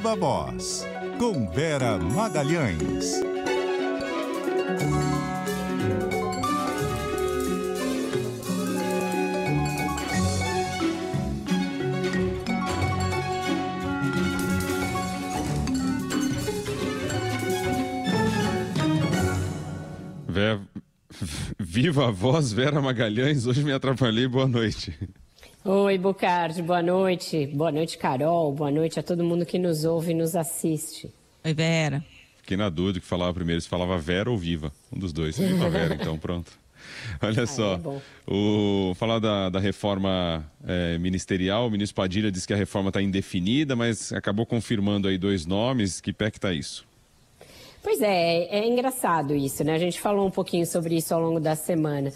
Viva Voz, com Vera Magalhães. Viva a Voz, Vera Magalhães. Hoje me atrapalhei. Boa noite. Oi, Bocardi. Boa noite. Boa noite, Carol. Boa noite a todo mundo que nos ouve e nos assiste. Oi, Vera. Fiquei na dúvida que falava primeiro, se falava Vera ou Viva. Um dos dois. Viva Vera, então, pronto. Olha só, falar da reforma ministerial, o ministro Padilha disse que a reforma está indefinida, mas acabou confirmando aí 2 nomes. Que pé que está isso? Pois é engraçado isso, né? A gente falou um pouquinho sobre isso ao longo da semana,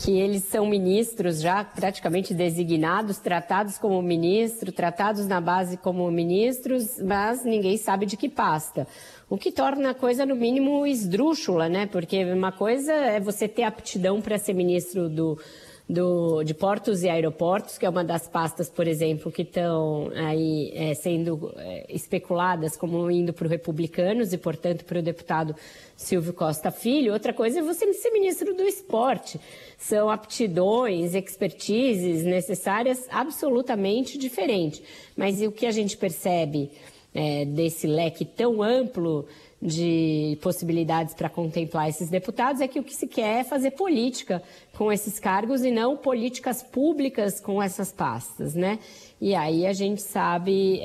que eles são ministros já praticamente designados, tratados como ministro, tratados na base como ministros, mas ninguém sabe de que pasta. O que torna a coisa, no mínimo, esdrúxula, né? Porque uma coisa é você ter aptidão para ser ministro de Portos e Aeroportos, que é uma das pastas, por exemplo, que estão aí sendo especuladas como indo para os republicanos e, portanto, para o deputado Silvio Costa Filho. Outra coisa é você ser ministro do esporte. São aptidões, expertises necessárias absolutamente diferentes. Mas o que a gente percebe desse leque tão amplo de possibilidades para contemplar esses deputados é que o que se quer é fazer política com esses cargos e não políticas públicas com essas pastas, né? E aí a gente sabe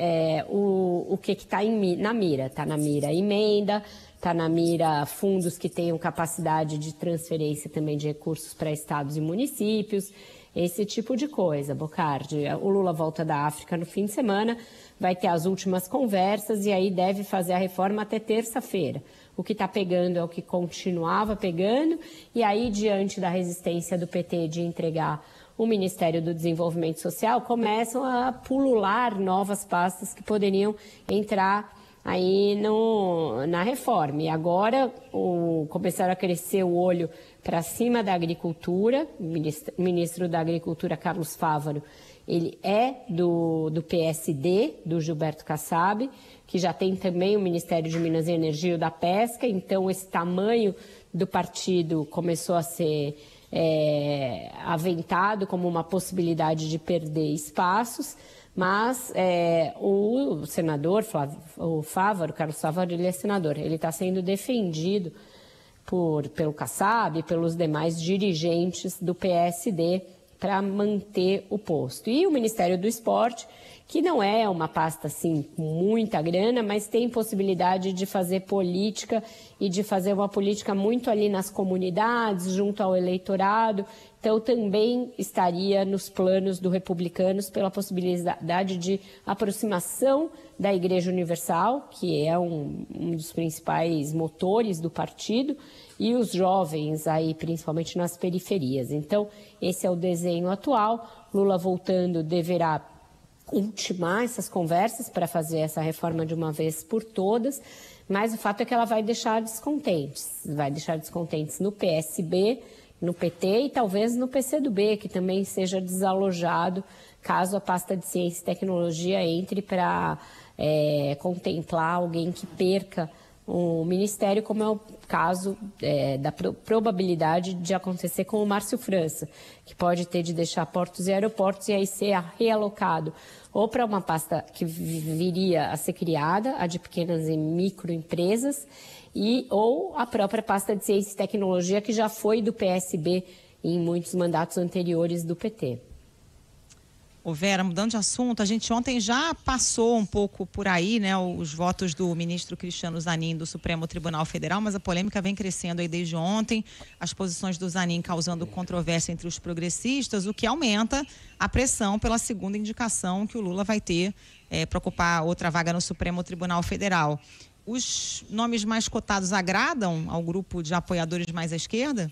o que está na mira. Está na mira emenda, está na mira fundos que tenham capacidade de transferência também de recursos para estados e municípios, esse tipo de coisa, Bocardi. O Lula volta da África no fim de semana, vai ter as últimas conversas e aí deve fazer a reforma até terça-feira. O que está pegando é o que continuava pegando e aí, diante da resistência do PT de entregar o Ministério do Desenvolvimento Social, começam a pulular novas pastas que poderiam entrar aí na reforma. E agora começaram a crescer o olho para cima da agricultura. O ministro da Agricultura, Carlos Fávaro, ele é do PSD, do Gilberto Kassab, que já tem também o Ministério de Minas e Energia e o da Pesca. Então, esse tamanho do partido começou a ser aventado como uma possibilidade de perder espaços. Mas o senador, o Fávaro, Carlos Fávaro, ele é senador. Ele está sendo defendido pelo Kassab, pelos demais dirigentes do PSD, para manter o posto. E o Ministério do Esporte, que não é uma pasta assim com muita grana, mas tem possibilidade de fazer política e de fazer uma política muito ali nas comunidades, junto ao eleitorado. Então também estaria nos planos do Republicanos pela possibilidade de aproximação da Igreja Universal, que é um dos principais motores do partido, e os jovens aí, principalmente nas periferias. Então, esse é o desenho atual. Lula voltando deverá ultimar essas conversas para fazer essa reforma de uma vez por todas, mas o fato é que ela vai deixar descontentes. Vai deixar descontentes no PSB, no PT e talvez no PCdoB, que também seja desalojado caso a pasta de Ciência e Tecnologia entre para contemplar alguém que perca o Ministério, como é o caso da probabilidade de acontecer com o Márcio França, que pode ter de deixar Portos e Aeroportos e aí ser realocado ou para uma pasta que viria a ser criada, a de pequenas e microempresas, ou a própria pasta de Ciência e Tecnologia, que já foi do PSB em muitos mandatos anteriores do PT. Ô Vera, mudando de assunto, a gente ontem já passou um pouco por aí, né, os votos do ministro Cristiano Zanin do Supremo Tribunal Federal, mas a polêmica vem crescendo aí desde ontem, as posições do Zanin causando controvérsia entre os progressistas, o que aumenta a pressão pela segunda indicação que o Lula vai ter para ocupar outra vaga no Supremo Tribunal Federal. Os nomes mais cotados agradam ao grupo de apoiadores mais à esquerda?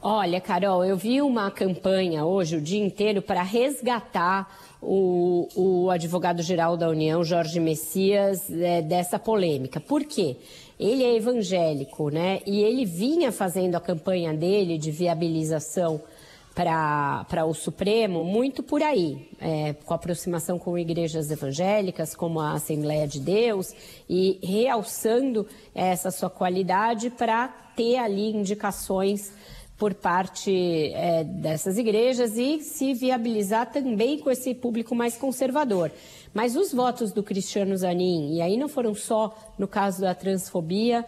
Olha, Carol, eu vi uma campanha hoje o dia inteiro para resgatar o advogado-geral da União, Jorge Messias, dessa polêmica. Por quê? Ele é evangélico, né? E ele vinha fazendo a campanha dele de viabilização para o Supremo muito por aí, com aproximação com igrejas evangélicas, como a Assembleia de Deus, e realçando essa sua qualidade para ter ali indicações por parte dessas igrejas e se viabilizar também com esse público mais conservador. Mas os votos do Cristiano Zanin, e aí não foram só no caso da transfobia,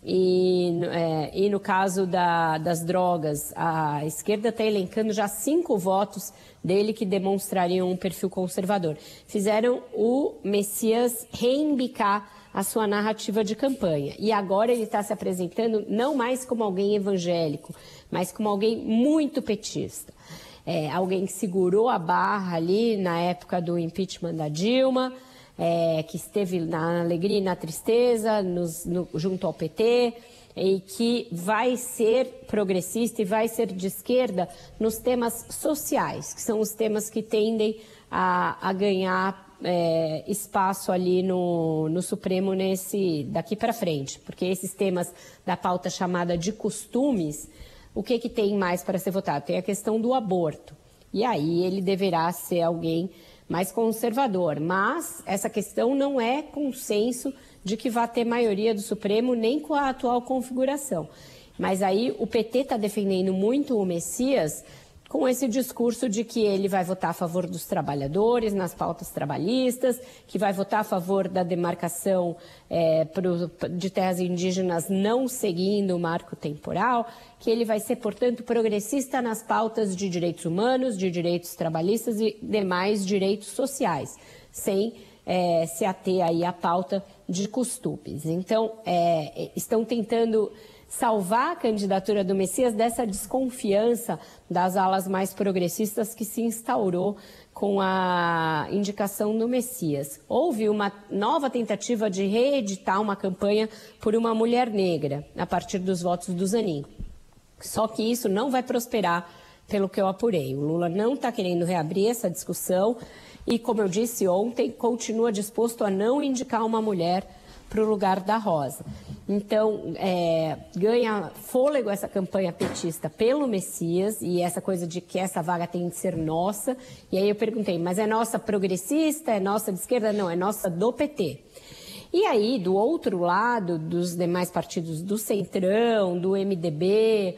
e no caso das drogas, a esquerda está elencando já 5 votos dele que demonstrariam um perfil conservador. Fizeram o Messias reimbicar a sua narrativa de campanha. E agora ele está se apresentando não mais como alguém evangélico, mas como alguém muito petista. Alguém que segurou a barra ali na época do impeachment da Dilma, que esteve na alegria e na tristeza, junto ao PT, e que vai ser progressista e vai ser de esquerda nos temas sociais, que são os temas que tendem a ganhar espaço ali no Supremo daqui para frente. Porque esses temas da pauta chamada de costumes, o que tem mais para ser votado? Tem a questão do aborto. E aí ele deverá ser alguém mais conservador, mas essa questão não é consenso de que vai ter maioria do Supremo nem com a atual configuração. Mas aí o PT está defendendo muito o Messias com esse discurso de que ele vai votar a favor dos trabalhadores nas pautas trabalhistas, que vai votar a favor da demarcação de terras indígenas não seguindo o marco temporal, que ele vai ser, portanto, progressista nas pautas de direitos humanos, de direitos trabalhistas e demais direitos sociais, sem se ater aí à pauta de costumes. Então, estão tentando salvar a candidatura do Messias dessa desconfiança das alas mais progressistas que se instaurou com a indicação do Messias. Houve uma nova tentativa de reeditar uma campanha por uma mulher negra, a partir dos votos do Zanin. Só que isso não vai prosperar, pelo que eu apurei. O Lula não está querendo reabrir essa discussão e, como eu disse ontem, continua disposto a não indicar uma mulher para o lugar da Rosa. Então, ganha fôlego essa campanha petista pelo Messias e essa coisa de que essa vaga tem de ser nossa. E aí eu perguntei, mas é nossa progressista, é nossa de esquerda? Não, é nossa do PT. E aí, do outro lado, dos demais partidos do Centrão, do MDB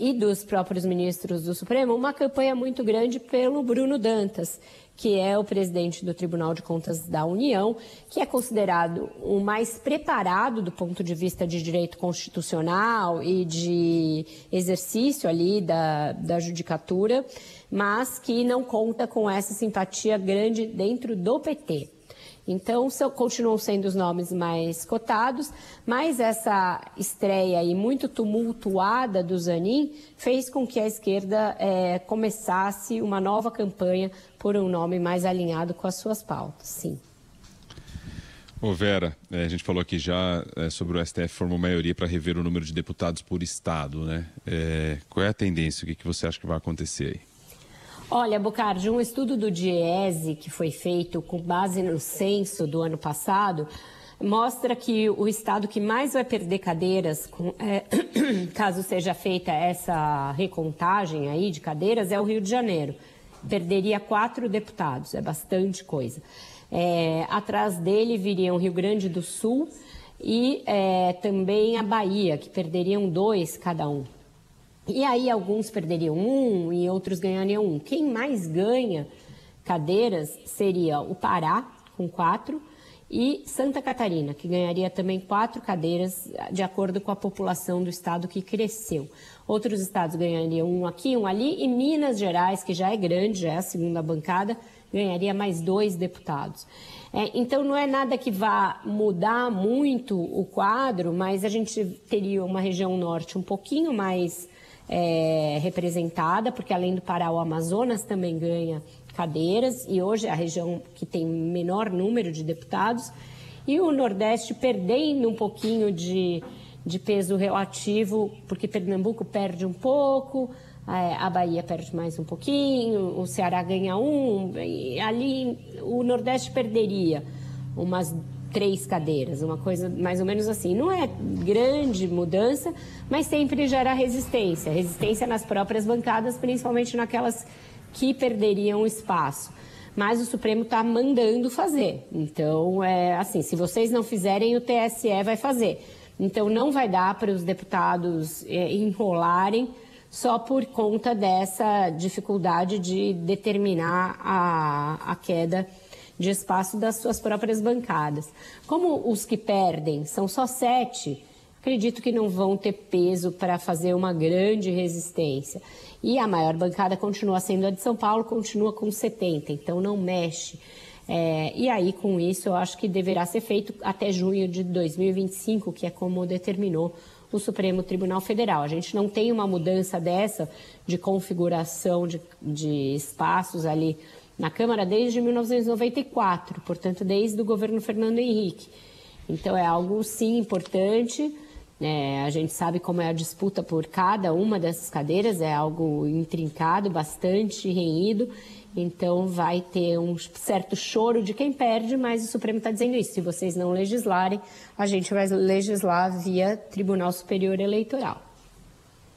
e dos próprios ministros do Supremo, uma campanha muito grande pelo Bruno Dantas, que é o presidente do Tribunal de Contas da União, que é considerado o mais preparado do ponto de vista de direito constitucional e de exercício ali da judicatura, mas que não conta com essa simpatia grande dentro do PT. Então, continuam sendo os nomes mais cotados, mas essa estreia aí muito tumultuada do Zanin fez com que a esquerda começasse uma nova campanha por um nome mais alinhado com as suas pautas, sim. Ô Vera, a gente falou aqui já sobre o STF formou maioria para rever o número de deputados por estado, né? Qual é a tendência? O que você acha que vai acontecer aí? Olha, Bocardi, um estudo do DIEESE que foi feito com base no censo do ano passado mostra que o estado que mais vai perder cadeiras, caso seja feita essa recontagem aí de cadeiras, é o Rio de Janeiro. Perderia 4 deputados, é bastante coisa. Atrás dele viriam Rio Grande do Sul e também a Bahia, que perderiam 2 cada um. E aí alguns perderiam 1 e outros ganhariam 1. Quem mais ganha cadeiras seria o Pará, com 4, e Santa Catarina, que ganharia também 4 cadeiras, de acordo com a população do estado que cresceu. Outros estados ganhariam 1 aqui, 1 ali, e Minas Gerais, que já é grande, já é a segunda bancada, ganharia mais 2 deputados. Então não é nada que vá mudar muito o quadro, mas a gente teria uma região norte um pouquinho mais representada, porque além do Pará, o Amazonas também ganha cadeiras, e hoje é a região que tem menor número de deputados, e o Nordeste perdendo um pouquinho de peso relativo, porque Pernambuco perde um pouco, a Bahia perde mais um pouquinho, o Ceará ganha 1, e ali o Nordeste perderia umas 3 cadeiras, uma coisa mais ou menos assim. Não é grande mudança, mas sempre gera resistência. Resistência nas próprias bancadas, principalmente naquelas que perderiam espaço. Mas o Supremo está mandando fazer. Então, assim, se vocês não fizerem, o TSE vai fazer. Então, não vai dar para os deputados enrolarem só por conta dessa dificuldade de determinar a queda de espaço das suas próprias bancadas. Como os que perdem são só 7, acredito que não vão ter peso para fazer uma grande resistência. E a maior bancada continua sendo a de São Paulo, continua com 70, então não mexe. E aí, com isso, eu acho que deverá ser feito até junho de 2025, que é como determinou o Supremo Tribunal Federal. A gente não tem uma mudança dessa de configuração de espaços ali na Câmara desde 1994, portanto, desde o governo Fernando Henrique. Então, é algo, sim, importante. A gente sabe como é a disputa por cada uma dessas cadeiras, é algo intrincado, bastante renhido. Então, vai ter um certo choro de quem perde, mas o Supremo está dizendo isso. Se vocês não legislarem, a gente vai legislar via Tribunal Superior Eleitoral.